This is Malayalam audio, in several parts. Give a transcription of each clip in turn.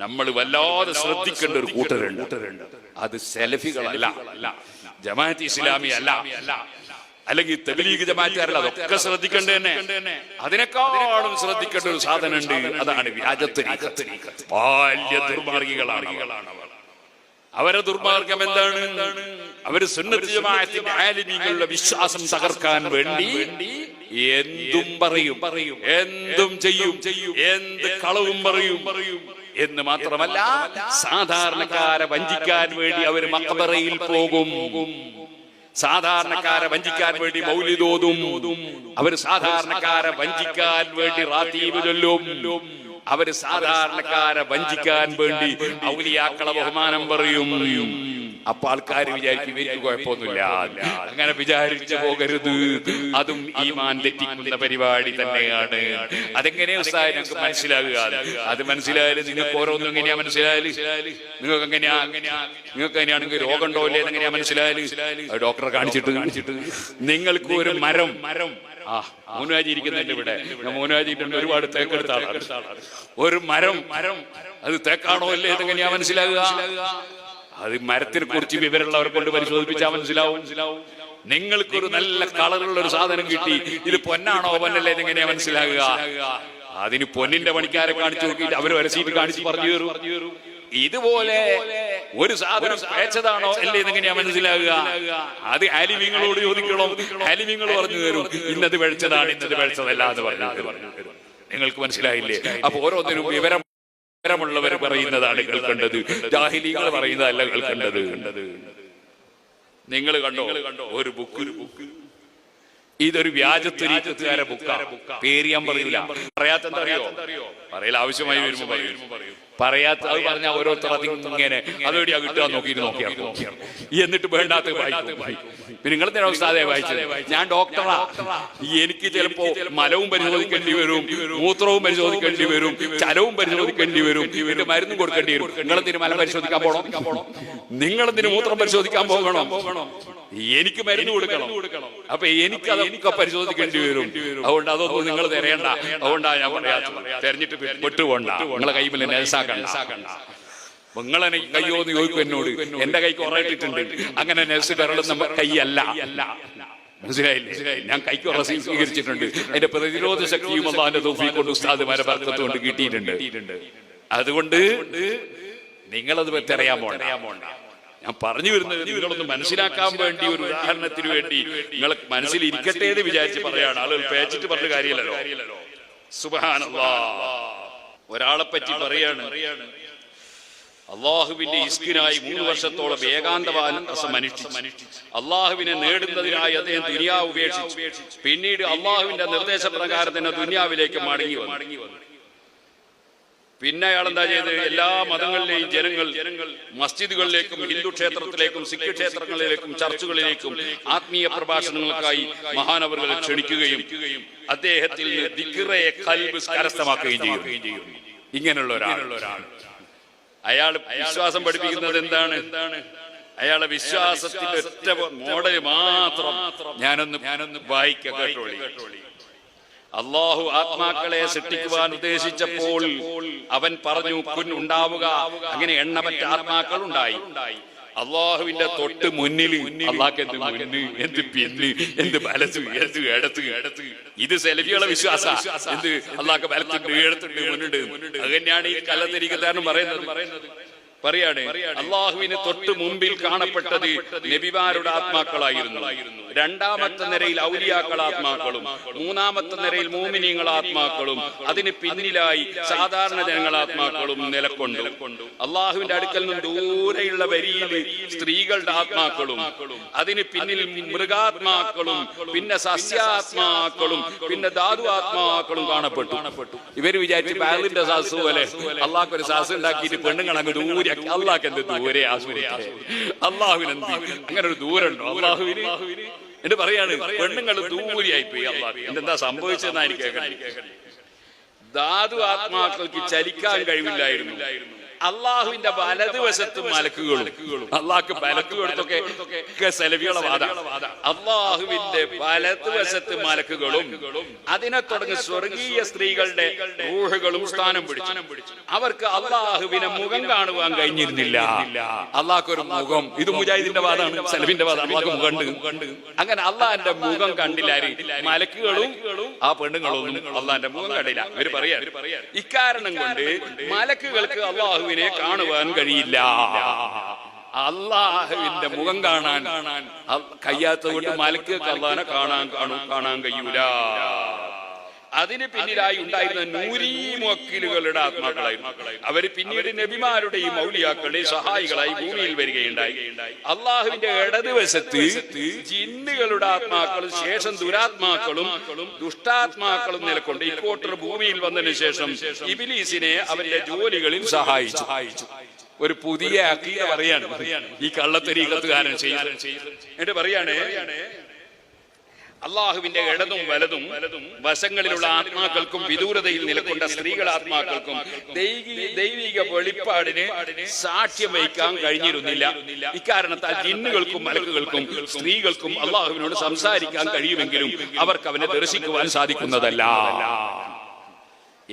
നമ്മൾ വല്ലാതെ ശ്രദ്ധിക്കേണ്ട ഒരു കൂട്ടരുണ്ട്. അത് സലഫികളല്ല, ജമാഅത്ത് ഇസ്ലാമി അല്ല, അല്ലെങ്കിൽ തബ്ലീഗ് ജമാഅത്തുകാരല്ല. അതൊക്കെ ശ്രദ്ധിക്കേണ്ട തന്നെ. അതിനേക്കാളും ശ്രദ്ധിക്കേണ്ട ഒരു സാധനം ഉണ്ട്. അതാണ് വ്യാജത്തരീഖത്ത്. വലിയ ദുർമാർഗികളാണ്. അവരെ ദുർമാർഗം എന്താണ്? അവര് സുന്നത്ത് ജമാഅത്തിന്റെ ആലിമീങ്ങളുടെ വിശ്വാസം തകർക്കാൻ വേണ്ടി എന്തും പറയും, എന്തും ചെയ്യും, എന്ത് കളവും പറയും എന്ന് മാത്രമല്ല, സാധാരണക്കാരെ വഞ്ചിക്കാൻ വേണ്ടി അവർ മഖബറയിൽ പോകും. സാധാരണക്കാരെ വഞ്ചിക്കാൻ വേണ്ടി മൗലിദ് ഓതും. അവർ സാധാരണക്കാരെ വഞ്ചിക്കാൻ വേണ്ടി റാത്തീബ് ചൊല്ലും. അവര് സാധാരണക്കാരെ വഞ്ചിക്കാൻ വേണ്ടി ഔലിയാക്കളെ ബഹുമാനം പറയും. അപ്പൊ ആൾക്കാർ വിചാരിക്കും ഇവർക്ക് കുഴപ്പമൊന്നുമില്ല. അങ്ങനെ വിചാരിച്ചു പോകരുത്. അതും ഈമാൻ തെറ്റിക്കുന്ന പരിപാടി തന്നെയാണ്. അതെങ്ങനെയാ ഉസ്താദ് ഞങ്ങൾക്ക് മനസ്സിലാകുക? അത് മനസ്സിലായാലും നിങ്ങൾക്ക് ഓരോന്നും എങ്ങനെയാ മനസ്സിലായാലും, നിങ്ങൾക്ക് എങ്ങനെയാണെങ്കിൽ രോഗം ഉണ്ടോ ഇല്ലേ എങ്ങനെയാ മനസ്സിലായാലും, ഡോക്ടറെ കാണിച്ചിട്ട് നിങ്ങൾക്ക് ഒരു മരം മൂന്നുവാജി ഇരിക്കുന്നുണ്ട് ഇവിടെ. മൂന്നുവാജിട്ടുണ്ട്, ഒരുപാട് തേക്കെടുത്ത ആളാണ്. ഒരു മരം അത് തേക്കാണോ അല്ലേ എങ്ങനെയാ മനസ്സിലാകുക? അത് മരത്തിനെ കുറിച്ച് വിവരമുള്ളവരെ കൊണ്ട് പരിശോധിപ്പിച്ചാൽ മനസ്സിലാവും. നിങ്ങൾക്കൊരു നല്ല കളറുള്ള ഒരു സാധനം കിട്ടി, ഇത് പൊന്നാണോ പൊന്നല്ലേ എങ്ങനെയാ മനസ്സിലാകുക? അതിന് പൊന്നിന്റെ പണിക്കാരെ കാണിച്ചു നോക്കിയിട്ട് അവർ വരസീറ്റ് കാണിച്ച് പറഞ്ഞു തരും. ഇതുപോലെ ഒരു സാധനം പേച്ചതാണോ അല്ലേ എങ്ങനെയാ മനസ്സിലാകുക? അത് ആലിമീങ്ങളോട് ചോദിക്കണം. ആലിമീങ്ങൾ പറഞ്ഞു തരും, ഇന്നത് വെളിച്ചതാണ്, ഇന്നത് വെളിച്ചതല്ല എന്ന് പറഞ്ഞു തരും. നിങ്ങൾക്ക് മനസ്സിലായില്ലേ? അപ്പൊ ഓരോന്നിനും വിവരമുള്ളവർ പറയുന്നതാണ് കേൾക്കേണ്ടത്, ജാഹിലീങ്ങൾ പറയുന്നതല്ല കേൾക്കേണ്ടത്. നിങ്ങൾ കണ്ടോ ഒരു ബുക്ക്? ഇതൊരു വ്യാജത്തരീഖത്തുകാരെ ബുക്കാണ്. പേര് ഞാൻ പറയൂല. പറയാത്തെന്താ അറിയോ? പറയൽ ആവശ്യമായി വരുമ്പോ പറയും. പറയാത്ത അത് പറഞ്ഞാൽ ഓരോരുത്തർ അതിങ്ങനെ അതെവിടെയാ കിട്ടുക നോക്കിയാ എന്നിട്ട് വേണ്ടാത്ത വായിക്കും. പിന്നെ നിങ്ങളെ അവസ്ഥ വായിച്ചത്. ഞാൻ ഡോക്ടറാ, എനിക്ക് ചിലപ്പോ മലവും പരിശോധിക്കേണ്ടി വരും, മൂത്രവും പരിശോധിക്കേണ്ടി വരും, ചലവും പരിശോധിക്കേണ്ടി വരും, ഇവരുടെ മരുന്നും കൊടുക്കേണ്ടി വരും. നിങ്ങളെന്തിന് മലം പരിശോധിക്കാൻ പോകണം? നിങ്ങളെന്തിന് മൂത്രം പരിശോധിക്കാൻ പോകണം? എനിക്ക് മരുന്ന് കൊടുക്കണം. അപ്പൊ എനിക്ക് അതൊക്കെ പരിശോധിക്കേണ്ടി വരും. അതുകൊണ്ട് അതൊന്നും നിങ്ങൾ തരേണ്ട. അതുകൊണ്ടാ ഞാൻ പറയാത്തത്. തെരഞ്ഞിട്ട് വിട്ടുപോണ്ട. നിങ്ങളെ കൈമിൽ നെൽസാക്കണ്ട. നിങ്ങളെ കയ്യോന്ന് ചോദിക്കും എന്നോട്. എന്റെ കൈക്ക് ഉറയിട്ടിട്ടുണ്ട്. അങ്ങനെ നെൽസ് കരളുന്ന കൈയല്ല. മനസ്സിലായില്ലേ? ഞാൻ കൈക്ക് ഉറ സ്വീകരിച്ചിട്ടുണ്ട്. അതിന്റെ പ്രതിരോധ ശക്തിയും അല്ലാഹുവിന്റെ തൗഫീഖ് കൊണ്ട് ഉസ്താദുമാരെ ബർക്കത്ത് കൊണ്ട് കിട്ടിയിട്ടുണ്ട്. അതുകൊണ്ട് നിങ്ങളത് പറ്ററിയാൻ പോണ്ട. ഞാൻ പറഞ്ഞു വരുന്നത് നിങ്ങളൊന്ന് മനസ്സിലാക്കാൻ വേണ്ടി, ഒരു ഉദാഹരണത്തിന് വേണ്ടി നിങ്ങൾ മനസ്സിൽ ഇരിക്കട്ടെ എന്ന് വിചാരിച്ച് പറയാണ്. ആളുകൾ പേച്ചിട്ട് പറഞ്ഞ കാര്യമല്ലല്ലോ. സുബ്ഹാനല്ലാഹ്. ഒരാളെ പറ്റി പറയാണ്, അള്ളാഹുവിന്റെ ഇസ്കിനായി 3 വർഷത്തോളം ഏകാന്തവാസം അനുഷ്ഠിച്ചു. അള്ളാഹുവിനെ നേടുന്നതിനായി അദ്ദേഹം ദുനിയാവ് ഉപേക്ഷിച്ചു. പിന്നീട് അള്ളാഹുവിന്റെ നിർദ്ദേശപ്രകാരം തന്നെ ദുനിയാവിലേക്ക് മടങ്ങി വന്നു. പിന്നെ അയാൾ എന്താ ചെയ്ത്? എല്ലാ മതങ്ങളിലെയും ജനങ്ങൾ മസ്ജിദുകളിലേക്കും ഹിന്ദു ക്ഷേത്രത്തിലേക്കും സിഖ് ക്ഷേത്രങ്ങളിലേക്കും ചർച്ചുകളിലേക്കും ആത്മീയ പ്രഭാഷണങ്ങൾക്കായി മഹാനവറുകളെ ക്ഷണിക്കുകയും അദ്ദേഹത്തിൽ ദിക്റെ ഖൽബ് കരസ്ഥമാക്കുകയും ചെയ്യും. ഇങ്ങനെയുള്ള ഒരാൾ അയാൾ വിശ്വാസം പഠിപ്പിക്കുന്നത് എന്താണ്? അയാളെ വിശ്വാസത്തിന്റെ ഒറ്റ മോഡല് മാത്രം ഞാനൊന്ന് വായിക്കാം, കേട്ടോളി. അള്ളാഹു ആത്മാക്കളെ സൃഷ്ടിക്കുവാൻ ഉദ്ദേശിച്ചപ്പോൾ അവൻ പറഞ്ഞു കുൻ ഉണ്ടാവുക. അങ്ങനെ എണ്ണമറ്റ ആത്മാക്കൾ ഉണ്ടായി. അള്ളാഹുവിന്റെ തൊട്ട് മുന്നിൽ അള്ളാഹ് എന്ത് മുന്ന്, എന്ത് പിന്ന്, എന്ത് വലത്ത്, എന്ത് ഇടത്ത്. ഇത് സെലഫികളെ വിശ്വാസ. എന്ത് അള്ളാഹ് വലത്തുണ്ട്, ഇടത്തുണ്ട്, മുന്നുണ്ട്. അത് തന്നെയാണ് ഈ കള്ളത്തരീഖത്തുകാരനും പറയുന്നത്. പറയാണ് അള്ളാഹുവിന് തൊട്ട് മുമ്പിൽ കാണപ്പെട്ടത് നബിമാരുടെ ആത്മാക്കളായിരുന്നു. രണ്ടാമത്തെ നിരയിൽ ഔലിയാക്കൾ ആത്മാക്കളും, മൂന്നാമത്തെ നിരയിൽ മോമിനീങ്ങൾ ആത്മാക്കളും, അതിന് പിന്നിലായി സാധാരണ ജനങ്ങൾ ആത്മാക്കളും നിലകൊണ്ടു. അള്ളാഹുവിന്റെ അടുക്കൽ നിന്നും ദൂരെയുള്ള വരിയിൽ സ്ത്രീകളുടെ ആത്മാക്കളും, അതിന് പിന്നിൽ മൃഗാത്മാക്കളും, പിന്നെ സസ്യാത്മാക്കളും, പിന്നെ ധാതു ആത്മാക്കളും കാണപ്പെട്ടു. ഇവര് വിചാരിച്ചു ബാലിന്റെ സാസ് പോലെ അള്ളാഹ് ഒരു സാസ് ഉണ്ടാക്കിയിട്ട് പെണ്ണുങ്ങൾ അങ്ങ് ദൂരെ. അള്ളാഹ് എന്ത് ദൂരെ? അള്ളാഹുവിന് അങ്ങനെ ഒരു ദൂരമുണ്ടോ അള്ളാഹുവിന്? എന്ന് പറയാണ് പെണ്ണുങ്ങൾ ദൂരെയായി പോയി. അള്ളാഹ് എന്താ സംഭവിച്ചതെന്നാ എനിക്ക് കേൾക്കണം. ധാതു ആത്മാക്കൾക്ക് ചലിക്കാൻ കഴിവില്ലായിരുന്നു. അള്ളാഹുവിന്റെ വലതുവശത്ത് മലക്കുകളും. അള്ളാഹ്ക്ക് മലക്ക് കൊടുത്തൊക്കെ സലഫികളെ വാദം. അള്ളാഹുവിന്റെ വലതുവശത്ത് മലക്കുകളും അതിനെ തുടങ്ങി സ്വർഗീയ സ്ത്രീകളുടെ റൂഹുകളും സ്ഥാനം പിടിച്ചു. അവർക്ക് അള്ളാഹുവിനെ മുഖം കാണുവാൻ കഴിഞ്ഞിരുന്നില്ല. അള്ളാഹ്ക്ക് ഒരു മുഖം, ഇത് മുജാഹിദിന്റെ വാദമാണ്, സലഫിന്റെ വാദം. അള്ളാഹ്ക്ക് മുഖമുണ്ട്. അങ്ങനെ അള്ളാഹിന്റെ മുഖം കണ്ടില്ല മലക്കുകളും ആ പെണ്ണുങ്ങളൊന്നും അള്ളാഹിന്റെ മുഖം കണ്ടില്ല. ഇവര് പറയാ ഇക്കാരണം കൊണ്ട് മലക്കുകൾക്ക് അള്ളാഹുവിനെ കാണുവാൻ കഴിയില്ല. അള്ളാഹുവിന്റെ മുഖം കാണാൻ കഴിയാത്തത് കൊണ്ട് മലക്കുകൾക്ക് അള്ളാഹിനെ കാണാൻ കഴിയൂല. അതിന് പിന്നിലായി ഉണ്ടായിരുന്ന നൂരീ മുവക്കിലുകളുടെ ആത്മാക്കളായിരുന്നു. അവര് പിന്നീട് നബിമാരുടെയും ഔലിയാക്കളുടെയും സഹായികളായി ഭൂമിയിൽ വരികയുണ്ടായി. അള്ളാഹുവിന്റെ ഇടതുവശത്ത് ജിന്നുകളുടെ ആത്മാക്കളും ശേഷം ദുരാത്മാക്കളും ദുഷ്ടാത്മാക്കളും നിലകൊണ്ട് ഇക്കോട്ടർ ഭൂമിയിൽ വന്നതിന് ശേഷം ഇബ്ലീസിനെ അവരുടെ ജോലികളിൽ സഹായിച്ചു. ഒരു പുതിയ അഖീദ പറയാണ് ഈ കള്ളത്തരീഖത്തുകാരൻ എന്നിട്ട് പറയാണ് അള്ളാഹുവിന്റെ ഇടതും വലതും വശങ്ങളിലുള്ള ആത്മാക്കൾക്കും വിദൂരതയിൽ നിലകൊണ്ട സ്ത്രീകൾ ആത്മാക്കൾക്കും ദൈവിക വെളിപ്പാടിന് സാക്ഷ്യം വഹിക്കാൻ കഴിഞ്ഞിരുന്നില്ല. ഇക്കാരണത്താൽ ജിന്നുകൾക്കും മലക്കുകൾക്കും സ്ത്രീകൾക്കും അള്ളാഹുവിനോട് സംസാരിക്കാൻ കഴിയുമെങ്കിലും അവർക്ക് അവനെ ദർശിക്കുവാൻ സാധിക്കുന്നതല്ല.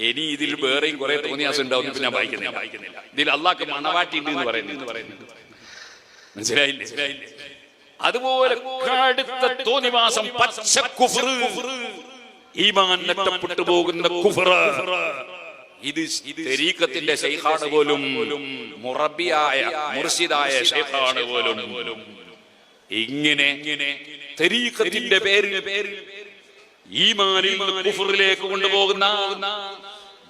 ഇനി ഇതിൽ വേറെയും കുറെ തോന്നിയാസം ഉണ്ടാവും. ഞാൻ വായിക്കുന്നില്ല. ഇതിൽ അള്ളാഹ്ക്ക് മണവാട്ടി ഉണ്ട് എന്ന് പറയുന്നത് മനസ്സിലായില്ലേ? അതുപോലെ കടുത്ത തോന്നിവാസം, പച്ച കുഫ്ർ, ഈമാൻ നഷ്ടപ്പെട്ടു പോകുന്ന കുഫ്ർ. ഇത് തരീഖത്തിന്റെ ശൈഖാണ് പോലും, മുറബിയായ മുർശിദായ ശൈഖാണ് പോലും. ഇങ്ങനെ തരീഖത്തിന്റെ പേരിൽ ഈമാനിൽ നിന്ന് കുഫ്റിലേക്ക് കൊണ്ടുപോകുന്ന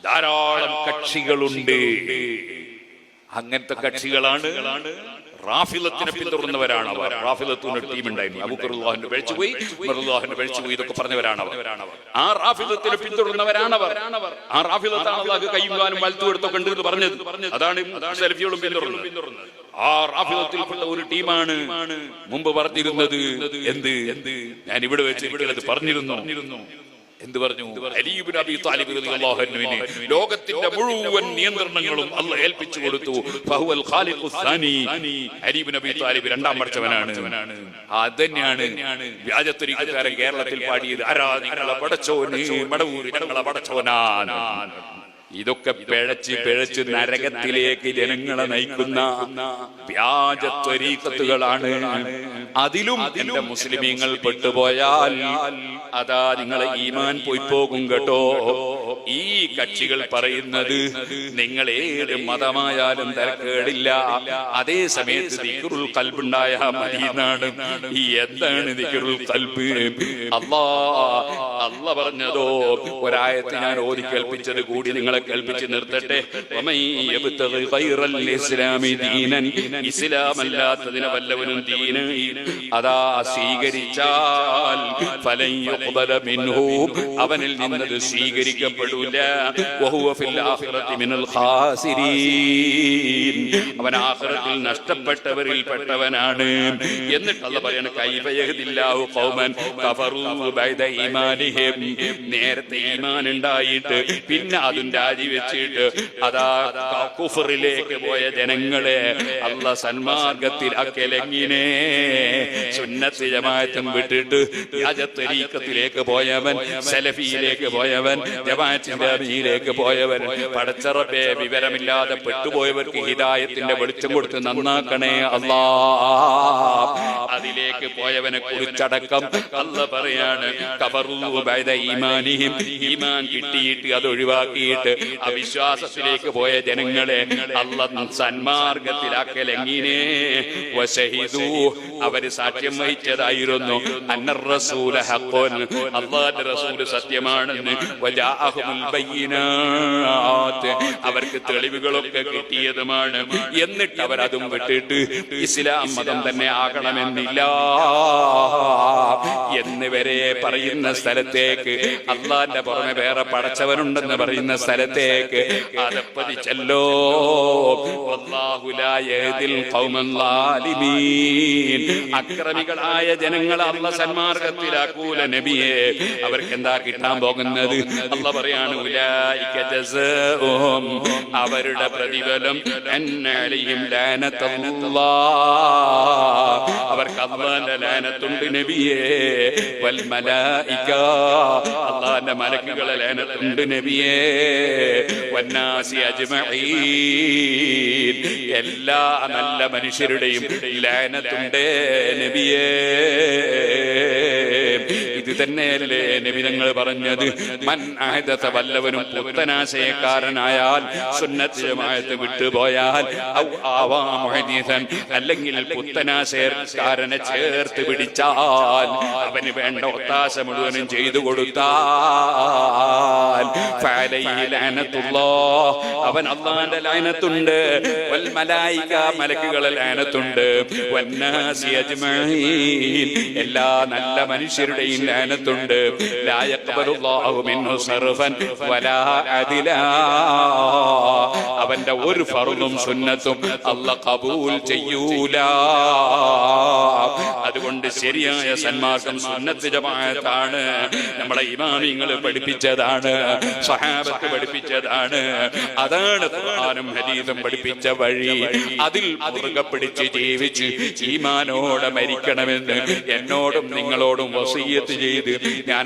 ധാരാളം കക്ഷികളുണ്ട്. അങ്ങനത്തെ കക്ഷികളാണ് റാഫിലത്തിനെ പിന്തുടർന്നവരാണ് അവർ. റാഫിലത്തിന് ടീം ഉണ്ടായിരുന്നു. അബൂബക്കർ റളിയല്ലാഹു പിഴച്ചുപോയി, ഉമർ റളിയല്ലാഹു പിഴച്ചുപോയി, ഇതൊക്കെ പറഞ്ഞവരാണ് അവർ. ആ റാഫിലത്തിനെ പിന്തുടർന്നവരാണവർ. ആ റാഫിലത്താണ് അല്ലാഹു കയ്യും കാലും വലത്തു എടുത്തൊക്കെ ഉണ്ട് എന്ന് പറഞ്ഞത്. അതാണ് സലഫികളും പിന്തുടർന്നത്. ആ റാഫിലത്തിൽപ്പെട്ട ഒരു ടീമാണ് മുമ്പ് പറഞ്ഞിരുന്നത്. എന്ത് ഞാൻ ഇവിടെ വെച്ച് പറഞ്ഞിരുന്നു. എന്ത് പറഞ്ഞു? അലി ഇബ്നു അബീ ത്വാലിബ് റളിയല്ലാഹു അൻഹുവിനെ ലോകത്തിന്റെ മുഴുവൻ നിയന്ത്രണങ്ങളും അല്ലാഹു ഏൽപ്പിച്ചു കൊടുത്തു. ഫഹുവൽ ഖാലിഖുസ് സാനി. അലി ഇബ്നു അബീ ത്വാലിബ് രണ്ടാം പഠിച്ചവനാണ്. അതന്നെയാണ് വ്യാജത്തരീഖക്കാരൻ കേരളത്തിൽ പാടിയത്. ആരാ നിങ്ങളെ പടച്ചോന്, മടവൂര് ഞങ്ങളെ പടച്ചോനാണ്. ഇതൊക്കെ പിഴച്ച് നരകത്തിലേക്ക് ജനങ്ങളെ നയിക്കുന്ന വ്യാജത്വരീഖത്തുകളാണ്. അതിലും എന്റെ മുസ്ലിമീങ്ങൾ പെട്ടുപോയാൽ അതാ നിങ്ങളെ ഈമാൻ പോയി പോകും കേട്ടോ. ഈ കക്ഷികൾ പറയുന്നത് നിങ്ങൾ ഏത് മതമായാലും തരക്കേടില്ല, അതേ സമയത്ത് ദിക്റുൽ ഖൽബുണ്ടായ മദീനാണ്. ഈ എന്താണ് ദിക്റുൽ ഖൽബ്? അല്ലാഹ് പറഞ്ഞതോ ഒരായത്ത് ഞാൻ ഓതി കേൾപ്പിച്ചത് കൂടി നിങ്ങളെ കേൾപ്പിച്ച് നിർത്തട്ടെ. ഇസ്ലാമല്ലാത്തതിനെ വല്ലവനും ദീന് അതാ സ്വീകരിച്ചാൽ അവനിൽ നിന്നത് സ്വീകരിക്കപ്പെടൂല. അവൻ ആഖിറത്തിൽ നഷ്ടപ്പെട്ടവരിൽ പെട്ടവനാണ്. എന്നിട്ട് അല്ലാഹു പറയാണ് കൈഫ യഹ്ദില്ലാഹു ഖൗമൻ കഫറൂ ബഅദ ഈമാനിഹിം. നേരത്തെ ഈമാൻ ഉണ്ടായിട്ട് പിന്നെ അതും രാജിവെച്ചിട്ട് അതാ കുഫറിലേക്ക് പോയ ജനങ്ങളെ അല്ലാഹു സന്മാർഗത്തിലാക്കലെങ്ങനെ? സുന്നത്ത് ജമാഅത്തും വിട്ടിട്ട് വ്യാജത്തരീഖത്തിലേക്ക് പോയവൻ, സലഫിയിലേക്ക് പോയവൻ, ജമാഅത്തിന്റെ അമീരിലേക്ക് പോയവൻ, പടച്ചറബേ വിവരമില്ലാതെ പെട്ടുപോയവർക്ക് ഹിദായത്തിന്റെ വെളിച്ചം കൊടുത്ത് നന്നാക്കണേ അല്ലാഹ്. അതിലേക്ക് പോയവനെ കുറിച്ചടക്കം അല്ലാഹ് പറയാണ് കഫറൂ ബഅദ ഈമാനിഹിം. ഈമാൻ കിട്ടിയിട്ട് അത് ഒഴിവാക്കിയിട്ട് അവിശ്വാസത്തിലേക്ക് പോയ ജനങ്ങളെ അല്ലാഹ് സന്മാർഗത്തിലാക്കലെങ്ങനെ? വശഹിദൂ, അവര് സാക്ഷ്യം വഹിച്ചതായിരുന്നു അന്നർ റസൂല ഹഖ്ഖുൻ, അല്ലാഹുവിന്റെ റസൂൽ സത്യമാണെന്ന്. വജാഅഹുൽ ബയ്യിനാത്ത്, അവർക്ക് തെളിവുകളൊക്കെ കിട്ടിയതുമാണ്. എന്നിട്ട് അവരതും വിട്ടിട്ട് ഇസ്ലാം മതം തന്നെ ആകണമെന്നില്ല എന്നിവരെ പറയുന്ന സ്ഥലത്തേക്ക്, അല്ലാഹുവിന്റെ പുറമെ വേറെ പടച്ചവനുണ്ടെന്ന് പറയുന്ന സ്ഥലത്തേക്ക് അതപ്പതിച്ചല്ലോ. വല്ലാഹു ലാ യഹ്ദിൽ ഖൗമൽ ളാലിമീൻ. അക്രമികളായ ജനങ്ങളെ അല്ലാഹു സന്മാർഗത്തിലാക്കൂല നബിയെ. അവർക്ക് എന്താ കിട്ടാൻ പോകുന്നത്? അല്ലാഹു പറയാണ് പറയാണ് ഉലൈക ജസാഉഹും അവരുടെ പ്രതിഫലം അന്നഅലൈഹിം ലാനത്തുല്ലാഹ് അവർക്ക് അല്ലാഹുവിന്റെ ലാനത്തുണ്ട് നബിയേ വൽ മലായിക അല്ലാഹുവിന്റെ മലക്കുകളെ ലാനത്തുണ്ട് നബിയേ വന്നാസി അജ്മഈൻ എല്ലാ നല്ല മനുഷ്യരുടെയും ലാനത്തുണ്ട് നബിയേ ഇത് തന്നെയല്ലേ നബി തങ്ങൾ പറഞ്ഞത് മൻ അഹദസ വല്ലവനും പുത്തനാശയക്കാരനായാൽ സുന്നത്ത് ജമാഅത്ത് വിട്ടുപോയാൽ ഔ ആവാ മുഹദിസൻ അല്ലെങ്കിൽ പുത്തനാശയക്കാരനെ ചേർത്ത് പിടിച്ചാൽ അവന് വേണ്ട ഒത്താശ മുഴുവനും ചെയ്തു കൊടുത്താൽ ഫഅലൈഹി ലഅനത്തുല്ലാഹ് അവൻ അല്ലാഹുവിന്റെ ലഅനത്തുണ്ട് വൽ മലായിക മലക്കുകളുടെ ലഅനത്തുണ്ട് വന്നാസി അജ്മഈൻ എല്ലാ നല്ല മനുഷ്യരുടെയും ലഅനത്തുണ്ട് ലാ യഖ്ബലുല്ലാഹു മിൻഹു സർഫൻ വലാ അദിലാ അവന്റെ ഒരു ഫർളും സുന്നത്തും അല്ലാഹ് ഖബൂൽ ചെയ്യൂല അതുകൊണ്ട് ശരിയായ സന്മാർഗം സുന്നത്ത് ജമാഅത്താണ് നമ്മളെ ഇമാമിങ്ങൾ പഠിപ്പിച്ചതാണ് സ്വഹാബത്ത് പഠിപ്പിച്ചതാണ് അതാണ് ഖുർആനും ഹദീസും പഠിപ്പിച്ച വഴി അതിൽ മുറുകെ പിടിച്ച് ജീവിച്ച് ഈമാനോടെ മരിക്കണമെന്ന് എന്നോടും നിങ്ങളോടും വസിയ്യത്ത് ചെയ്ത് ഞാൻ